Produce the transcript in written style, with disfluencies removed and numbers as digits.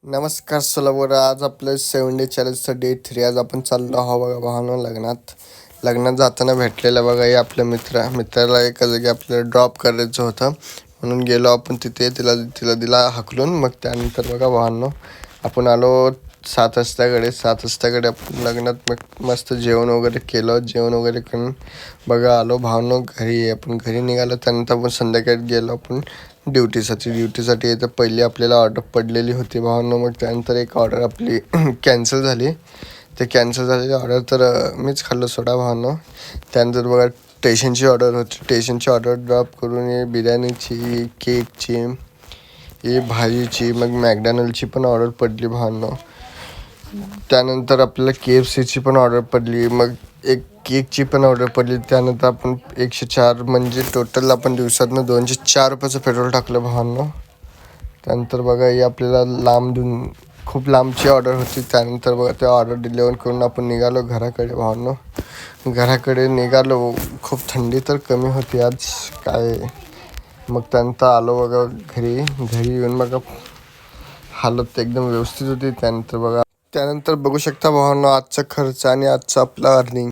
नमस्कार सोलापूर. आज आपलं 7 डे चॅलेंजचं डे 3. आज आपण चाललो आहो बघा भावानं लग्नात जाताना भेटलेलं बघा हे आपल्या मित्राला एका जागी आपल्याला ड्रॉप करायचं होतं म्हणून गेलो आपण तिथे. तिला दिला हाकलून. मग त्यानंतर बघा भावांनो आपण आलो 7 वाजताकडे आपण लग्नात मग मस्त जेवण वगैरे केलं. जेवण वगैरे करून बघा आलो भावांनो घरी. आपण घरी निघालो. त्यानंतर आपण संध्याकाळी गेलो आपण ड्युटीसाठी येतं. पहिली आपल्याला ऑर्डर पडलेली होती भावांनो. मग त्यानंतर एक ऑर्डर आपली कॅन्सल झाली. ते कॅन्सल झालेली ऑर्डर तर मीच खाल्लं सोडा भावांनो. त्यानंतर बघा स्टेशनची ऑर्डर होती. स्टेशनची ऑर्डर ड्रॉप करून ये बिर्याणीची, केकची, ही भाजीची, मग मॅकडॉनल्डची पण ऑर्डर पडली भावांनो. त्यानंतर आपल्याला KFCची पण ऑर्डर पडली. मग एक केकची पण ऑर्डर पडली. त्यानंतर आपण 104 म्हणजे टोटल आपण दिवसातनं 204 रुपयाचं पेट्रोल टाकलं भावांनो. त्यानंतर बघा ही आपल्याला खूप लांबची ऑर्डर होती. त्यानंतर बघा त्या ऑर्डर डिलिव्हर करून आपण निघालो घराकडे भावांनो. घराकडे निघालो. खूप थंडी तर कमी होती आज काय. मग त्यानंतर आलो बघा घरी येऊन बघा हालत एकदम व्यवस्थित होती. त्यानंतर बघू शकता भावांनो आजचा खर्च आणि आजचं आपलं अर्निंग.